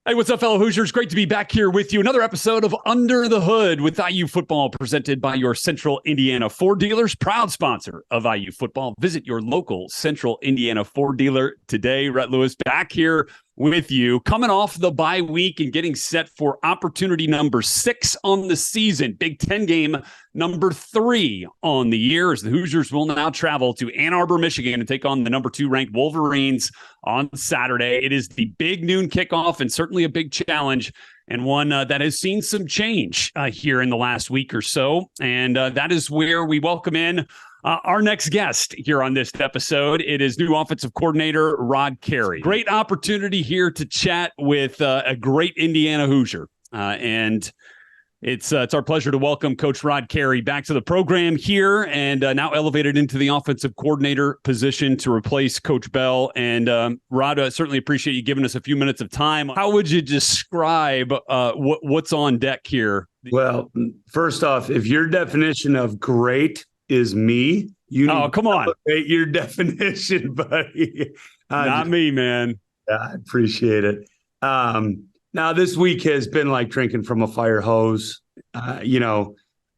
Hey, what's up, fellow Hoosiers? Great to be back here with you. Another episode of Under the Hood with IU Football, presented by your Central Indiana Ford dealers, proud sponsor of IU Football. Visit your local Central Indiana Ford dealer today. Rhett Lewis back here with you, coming off the bye week and getting set for opportunity number 6 on the season. Big Ten game number 3 on the year, as the Hoosiers will now travel to Ann Arbor, Michigan, and take on the number 2 ranked Wolverines on Saturday. It is the big noon kickoff and certainly a big challenge, and one that has seen some change here in the last week or so. And that is where we welcome in our next guest here on this episode. It is new offensive coordinator Rod Cary. Great opportunity here to chat with a great Indiana Hoosier. And it's our pleasure to welcome Coach Rod Cary back to the program here, and now elevated into the offensive coordinator position to replace Coach Bell. And Rod, I certainly appreciate you giving us a few minutes of time. How would you describe what's on deck here? Well, first off, if your definition of great is me, you need come on, elevate your definition, buddy. Not me, man. Yeah, I appreciate it. Now, this week has been like drinking from a fire hose.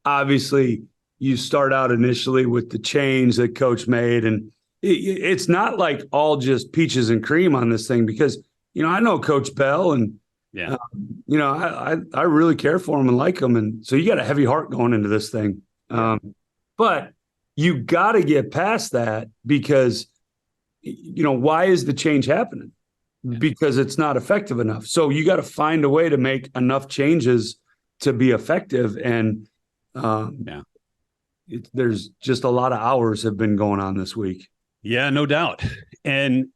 Obviously, you start out initially with the change that Coach made, and it's not like all just peaches and cream on this thing because, I know Coach Bell, and, I really care for him and like him. And so you got a heavy heart going into this thing. But you got to get past that because, why is the change happening? Because it's not effective enough. So you got to find a way to make enough changes to be effective. And there's just a lot of hours have been going on this week. Yeah, no doubt. And,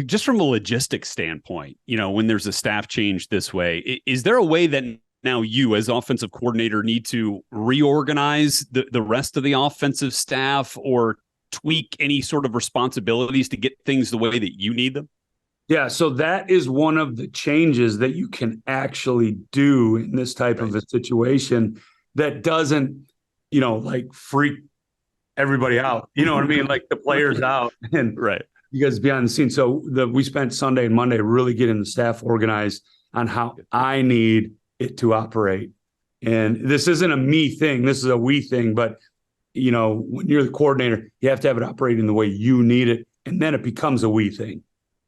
just from a logistics standpoint, when there's a staff change this way, is there a way that now you as offensive coordinator need to reorganize the rest of the offensive staff or tweak any sort of responsibilities to get things the way that you need them? Yeah, so that is one of the changes that you can actually do in this type of a situation that doesn't, freak everybody out. You know what I mean? Like the players out and you guys behind the scenes. So we spent Sunday and Monday really getting the staff organized on how I need it to operate. And this isn't a me thing. This is a we thing. But, when you're the coordinator, you have to have it operating the way you need it. And then it becomes a we thing.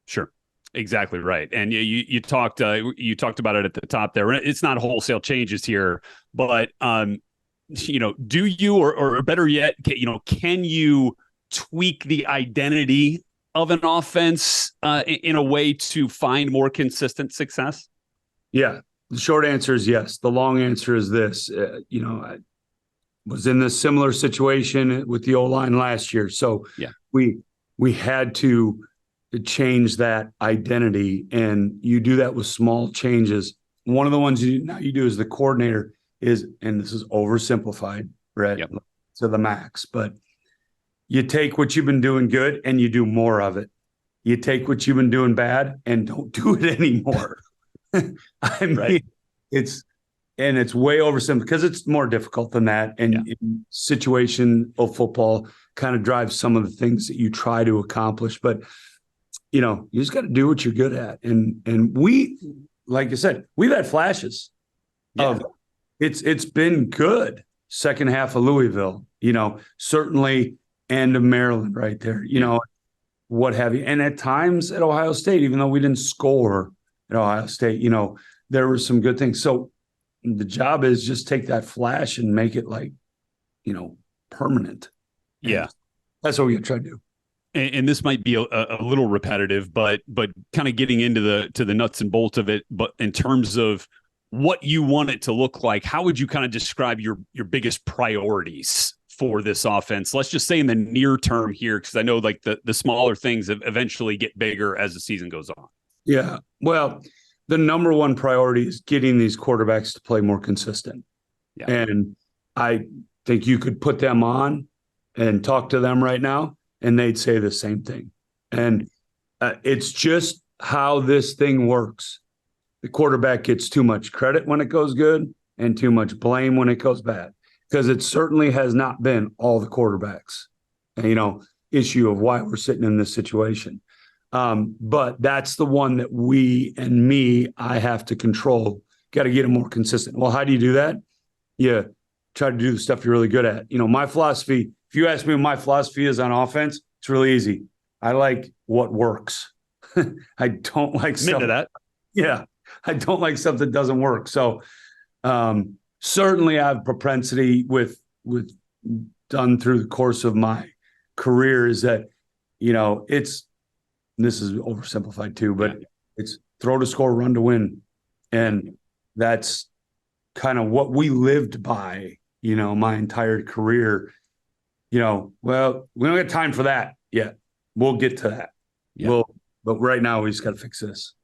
Sure. Exactly right. And you talked about it at the top there. It's not wholesale changes here, but do you or better yet, can you tweak the identity of an offense in a way to find more consistent success? Yeah. The short answer is yes. The long answer is this. I was in this similar situation with the O-line last year. So we had to change that identity, and you do that with small changes. One of the ones you do as the coordinator is, and this is oversimplified, right, to the max, but you take what you've been doing good and you do more of it. You take what you've been doing bad and don't do it anymore. I mean, it's way oversimplified because it's more difficult than that. And situation of football kind of drives some of the things that you try to accomplish, but you just got to do what you're good at. And we, like I said, we've had flashes of it's been good. Second half of Louisville, certainly end of Maryland right there, what have you. And at times at Ohio State, even though we didn't score at Ohio State, there were some good things. So the job is just take that flash and make it permanent. Yeah. And that's what we got to try to do. And this might be a little repetitive, but kind of getting into the nuts and bolts of it. But in terms of what you want it to look like, how would you kind of describe your biggest priorities for this offense? Let's just say in the near term here, because I know like the smaller things eventually get bigger as the season goes on. Yeah. Well, the number one priority is getting these quarterbacks to play more consistent. Yeah. And I think you could put them on and talk to them right now, and they'd say the same thing. And it's just how this thing works. The quarterback gets too much credit when it goes good and too much blame when it goes bad, because it certainly has not been all the quarterbacks, issue of why we're sitting in this situation. But that's the one that I have to control. Got to get him more consistent. Well, how do you do that? You try to do the stuff you're really good at. My philosophy, if you ask me what my philosophy is on offense, it's really easy. I like what works. I don't like stuff. That. Yeah. I don't like stuff that doesn't work. So certainly I have propensity with done through the course of my career is that, this is oversimplified too, but it's throw to score, run to win. And that's kind of what we lived by, my entire career. Well, we don't have time for that yet. We'll get to that. Yeah. But right now we just got to fix this.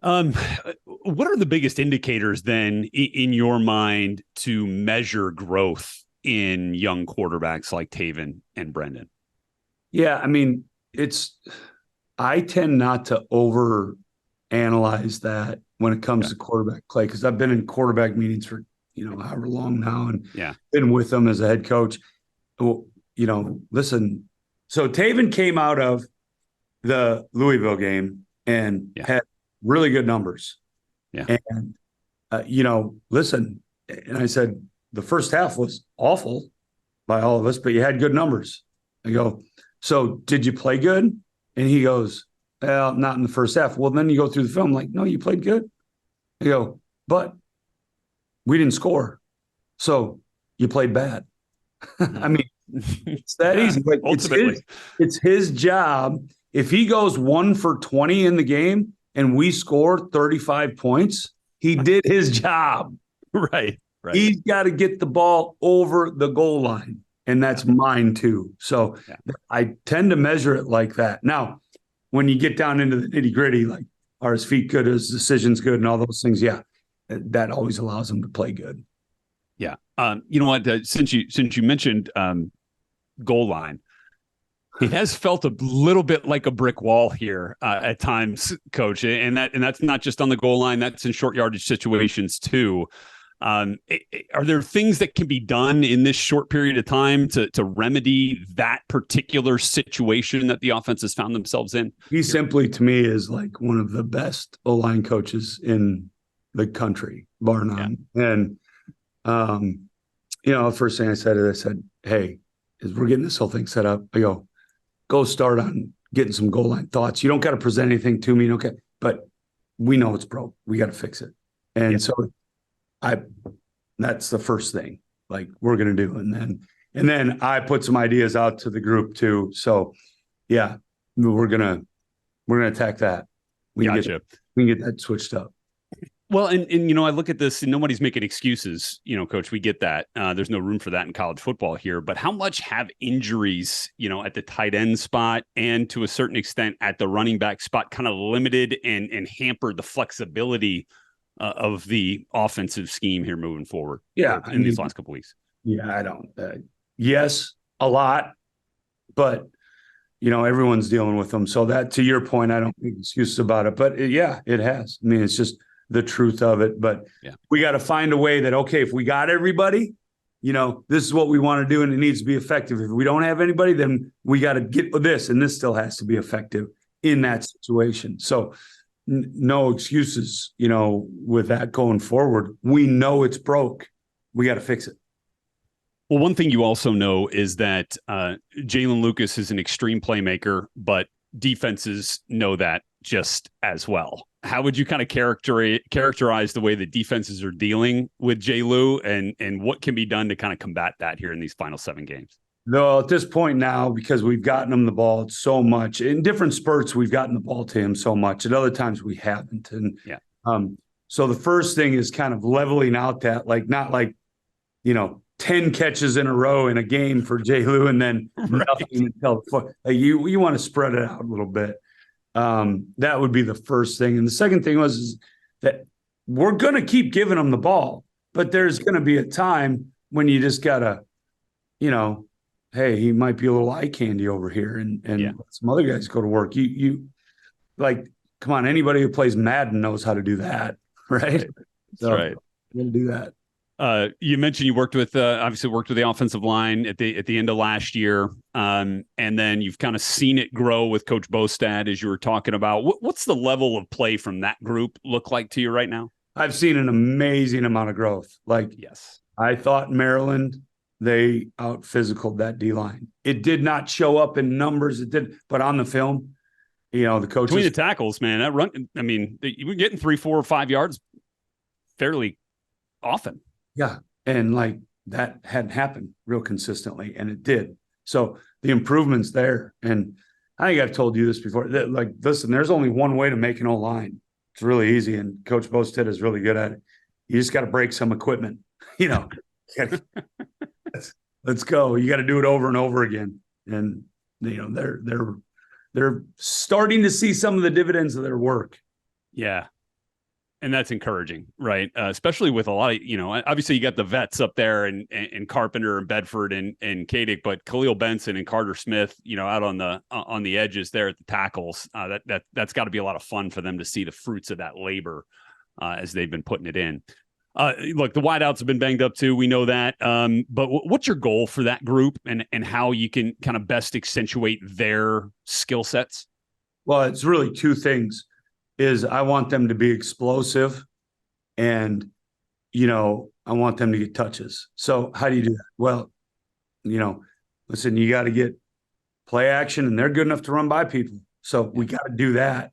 What are the biggest indicators then in your mind to measure growth in young quarterbacks like Taven and Brendan? Yeah, I mean, I tend not to over analyze that when it comes to quarterback play, because I've been in quarterback meetings for, however long now and been with them as a head coach. Well, listen, so Taven came out of the Louisville game and had really good numbers. Yeah. And, listen, and I said, the first half was awful by all of us, but you had good numbers. I go, so did you play good? And he goes, well, not in the first half. Well, then you go through the film like, no, you played good. I go, but we didn't score. So you played bad. I mean, it's that easy. Like, ultimately, it's his job. If he goes 1 for 20 in the game and we score 35 points, he did his job. Right. He's got to get the ball over the goal line. And that's mine too. So I tend to measure it like that. Now, when you get down into the nitty gritty, like, are his feet good, his decisions good, and all those things, that always allows him to play good. Yeah. You know what? Since you mentioned goal line, it has felt a little bit like a brick wall here at times, Coach, and that's not just on the goal line. That's in short yardage situations too. Are there things that can be done in this short period of time to remedy that particular situation that the offense has found themselves in? He simply, to me, is like one of the best O-line coaches in the country, bar none. Yeah. And, the first thing I said, hey, as we're getting this whole thing set up, I go start on getting some goal line thoughts. You don't got to present anything to me. Okay. But we know it's broke. We got to fix it. And so that's the first thing like we're going to do. And then I put some ideas out to the group too. So we're going to attack that. We can get that switched up. Well, and I look at this and nobody's making excuses, Coach, we get that. There's no room for that in college football here, but how much have injuries, at the tight end spot and to a certain extent at the running back spot kind of limited and hampered the flexibility of the offensive scheme here moving forward? Yeah. In these last couple of weeks. Yeah, I don't. Yes, a lot, but everyone's dealing with them. So that, to your point, I don't make excuses about it, but it has. I mean, it's just the truth of it, but we got to find a way that, okay, if we got everybody, this is what we want to do and it needs to be effective. If we don't have anybody, then we got to get this, and this still has to be effective in that situation. So no excuses, with that going forward. We know it's broke. We got to fix it. Well, one thing you also know is that Jaylen Lucas is an extreme playmaker, but defenses know that just as well. How would you kind of characterize the way the defenses are dealing with J. Lou and what can be done to kind of combat that here in these final 7 games? No, at this point now, because we've gotten him the ball so much in different spurts, we've gotten the ball to him so much. At other times we haven't. And so the first thing is kind of leveling out that, like, not like, 10 catches in a row in a game for J. Lou and then nothing until you want to spread it out a little bit. That would be the first thing. And the second thing is that we're going to keep giving him the ball, but there's going to be a time when you just got to, hey, he might be a little eye candy over here and some other guys go to work. You like, come on, anybody who plays Madden knows how to do that. Right. That's right. We're going to do that. You mentioned you worked with obviously worked with the offensive line at the end of last year, and then you've kind of seen it grow with Coach Bostad as you were talking about. What's the level of play from that group look like to you right now? I've seen an amazing amount of growth. Like, yes, I thought Maryland, they out physicaled that D line. It did not show up in numbers. It did, but on the film, the coaches between the tackles, man, that run. I mean, you were getting 3, 4, or 5 yards fairly often. Yeah. And like that hadn't happened real consistently, and it did. So the improvements there. And I think I've told you this before. That, like, listen, there's only one way to make an O-line. It's really easy, and Coach Bostad is really good at it. You just got to break some equipment. Let's go. You got to do it over and over again. And they're starting to see some of the dividends of their work. Yeah. And that's encouraging, right? Especially with a lot of, obviously you got the vets up there and Carpenter and Bedford and Kadick, but Khalil Benson and Carter Smith, out on the edges there at the tackles. That's got to be a lot of fun for them to see the fruits of that labor as they've been putting it in. Look, the wideouts have been banged up too. We know that. But what's your goal for that group and how you can kind of best accentuate their skill sets? Well, it's really two things. Is I want them to be explosive, and, I want them to get touches. So how do you do that? Well, listen, you got to get play action, and they're good enough to run by people. So we got to do that.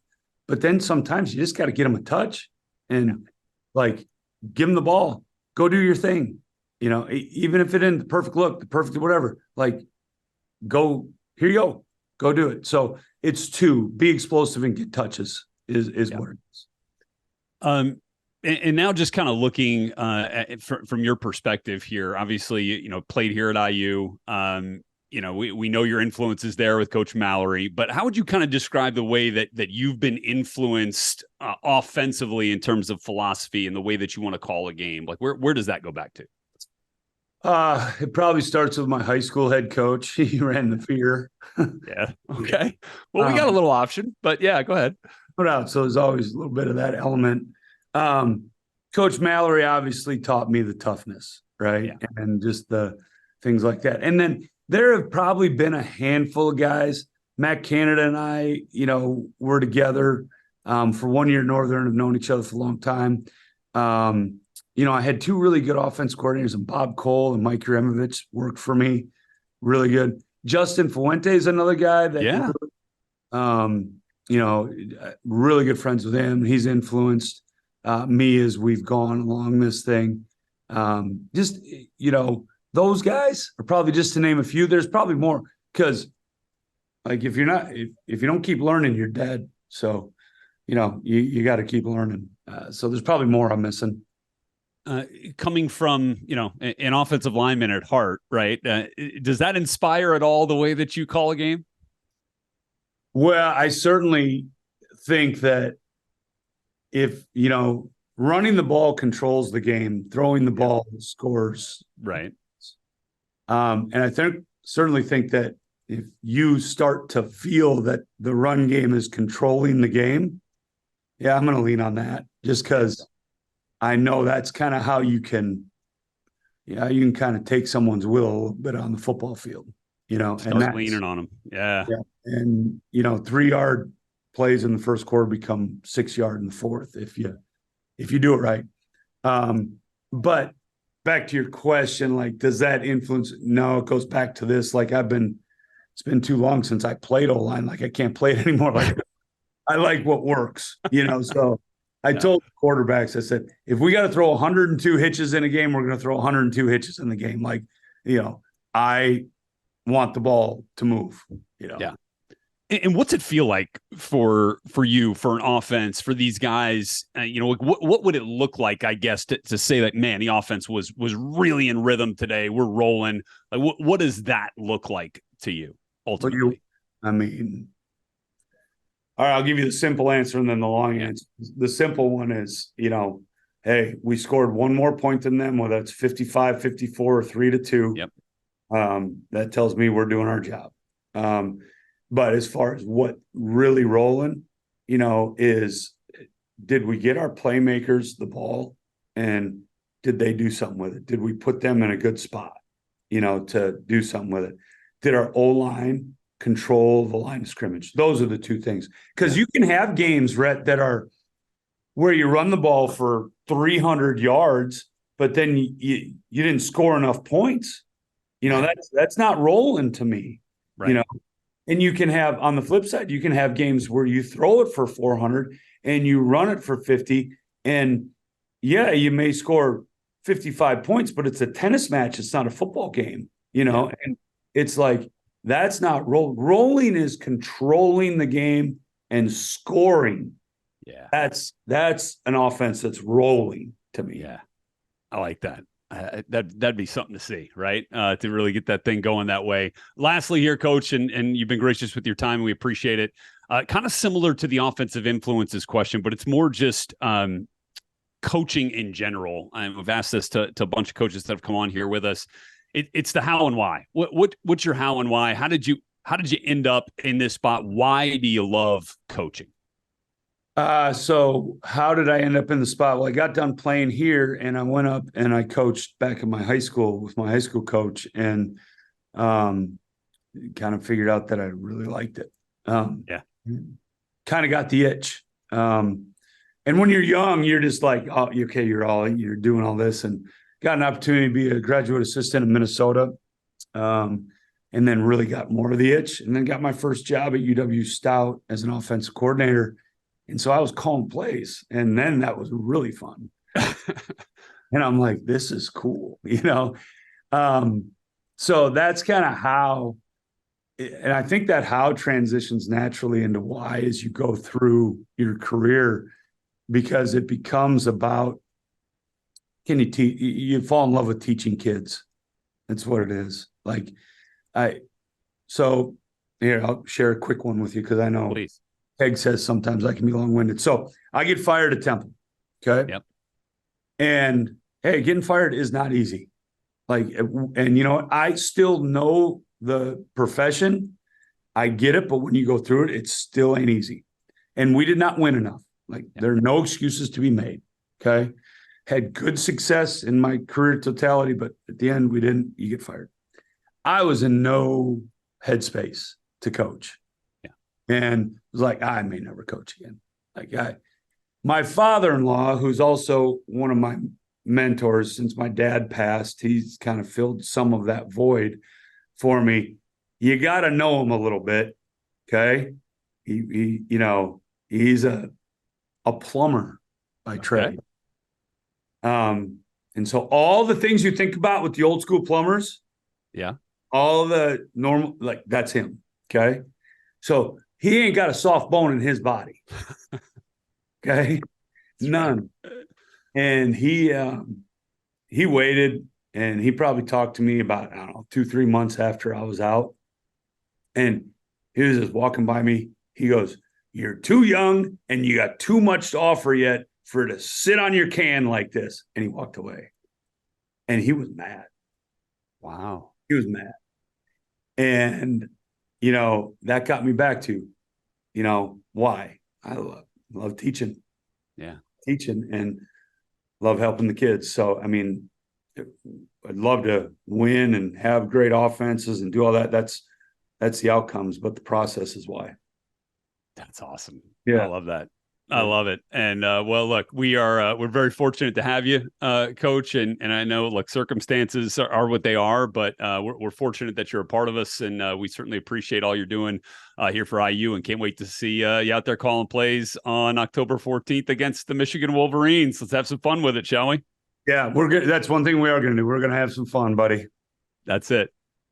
But then sometimes you just got to get them a touch and give them the ball, go do your thing. Even if it isn't the perfect look, the perfect whatever, go, here you go do it. So it's two, be explosive and get touches. Is what it is. And now just kind of looking from your perspective here, obviously, played here at IU. We know your influences there with Coach Mallory, but how would you kind of describe the way that you've been influenced offensively in terms of philosophy and the way that you want to call a game? Like, where does that go back to? It probably starts with my high school head coach. He ran the fear. Yeah. Okay. Well, we got a little option, but yeah, go ahead. Put out. So there's always a little bit of that element. Coach Mallory obviously taught me the toughness, right? Yeah. And just the things like that. And then there have probably been a handful of guys. Matt Canada and I, were together for 1 year at Northern, have known each other for a long time. I had two really good offense coordinators, and Bob Cole and Mike Uremovich worked for me really good. Justin Fuente is another guy that, really good friends with him. He's influenced me as we've gone along this thing. Those guys are probably, just to name a few. There's probably more, because if you don't keep learning, you're dead. So, you got to keep learning. So there's probably more I'm missing. Coming from, an offensive lineman at heart, right? Does that inspire at all the way that you call a game? Well, I certainly think that if, running the ball controls the game, throwing the ball scores. Right. And I certainly think that if you start to feel that the run game is controlling the game, yeah, I'm going to lean on that, just because I know that's kind of how you can kind of take someone's will a little bit on the football field, Start and leaning on them. Yeah. And, 3-yard plays in the first quarter become 6-yard in the fourth if you do it right. But back to your question, does that influence? No, it goes back to this. It's been too long since I played O-line. I can't play it anymore. I like what works, so I told the quarterbacks, I said, if we got to throw 102 hitches in a game, we're going to throw 102 hitches in the game. I want the ball to move, Yeah. And what's it feel like for you, for an offense, for these guys? What would it look like, I guess, to say that, man, the offense was really in rhythm today, we're rolling? What does that look like to you ultimately? All right, I'll give you the simple answer and then the long answer. The simple one is, hey, we scored one more point than them, whether it's 55, 54, or 3-2. Yep. That tells me we're doing our job. But as far as what really rolling, is, did we get our playmakers the ball, and did they do something with it? Did we put them in a good spot, to do something with it? Did our O-line control the line of scrimmage? Those are the two things. Because you can have games, Rhett, that are where you run the ball for 300 yards, but then you didn't score enough points. That's not rolling to me. Right. And you can have, on the flip side, you can have games where you throw it for 400 and you run it for 50, and you may score 55 points, but it's a tennis match. It's not a football game, and it's like, that's not rolling is controlling the game and scoring. Yeah. That's an offense that's rolling to me. Yeah. I like that. That'd be something to see, right? To really get that thing going that way. Lastly here, Coach, and you've been gracious with your time. We appreciate it. Kind of similar to the offensive influences question, but it's more just coaching in general. We've asked this to a bunch of coaches that have come on here with us. It's the how and why. What's your how and why? How did you end up in this spot? Why do you love coaching? So how did I end up in the spot? Well, I got done playing here and I went up and I coached back in my high school with my high school coach, and kind of figured out that I really liked it. Kind of got the itch. And when you're young, you're just like, oh, okay, you're doing all this, and got an opportunity to be a graduate assistant in Minnesota. And then really got more of the itch, and then got my first job at UW Stout as an offensive coordinator. And so I was calling plays, and then that was really fun. And I'm like, this is cool, So that's kind of how, and I think that how transitions naturally into why as you go through your career, because it becomes about, you fall in love with teaching kids. That's what it is. So here, I'll share a quick one with you, because I know Please. Peg says sometimes I can be long-winded. So I get fired at Temple. Okay. Yep. And hey, getting fired is not easy. And I still know the profession. I get it, but when you go through it, it still ain't easy. And we did not win enough. There are no excuses to be made. Okay. Had good success in my career totality, but at the end, we didn't. You get fired. I was in no headspace to coach. And was like, I may never coach again. My father-in-law, who's also one of my mentors since my dad passed, he's kind of filled some of that void for me. You got to know him a little bit. Okay. He's a plumber by trade. And so all the things you think about with the old school plumbers, all the normal, that's him. Okay. So he ain't got a soft bone in his body. Okay. None. And he waited, and he probably talked to me about, 2-3 months after I was out. And he was just walking by me. He goes, "You're too young and you got too much to offer yet for to sit on your can like this." And he walked away. And he was mad. Wow. He was mad. And, that got me back to, why I love teaching. Yeah. Teaching and love helping the kids. So, I'd love to win and have great offenses and do all that. That's the outcomes, but the process is why. That's awesome. Yeah. I love that. I love it. And well, look, we're very fortunate to have you, Coach. And I know circumstances are what they are, but we're fortunate that you're a part of us, and we certainly appreciate all you're doing here for IU, and can't wait to see you out there calling plays on October 14th against the Michigan Wolverines. Let's have some fun with it, shall we? Yeah, we're good. That's one thing we are going to do. We're going to have some fun, buddy. That's it.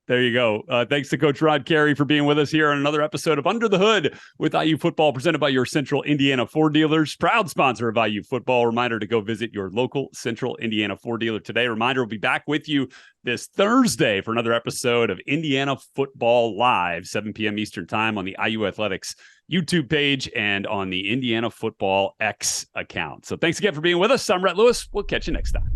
There you go. Thanks to Coach Rod Cary for being with us here on another episode of Under the Hood with IU Football, presented by your Central Indiana Ford dealers, proud sponsor of IU Football. Reminder to go visit your local Central Indiana Ford dealer today. Reminder, we'll be back with you this Thursday for another episode of Indiana Football Live, 7 p.m. Eastern Time on the IU Athletics YouTube page and on the Indiana Football X account. So thanks again for being with us. I'm Rhett Lewis. We'll catch you next time.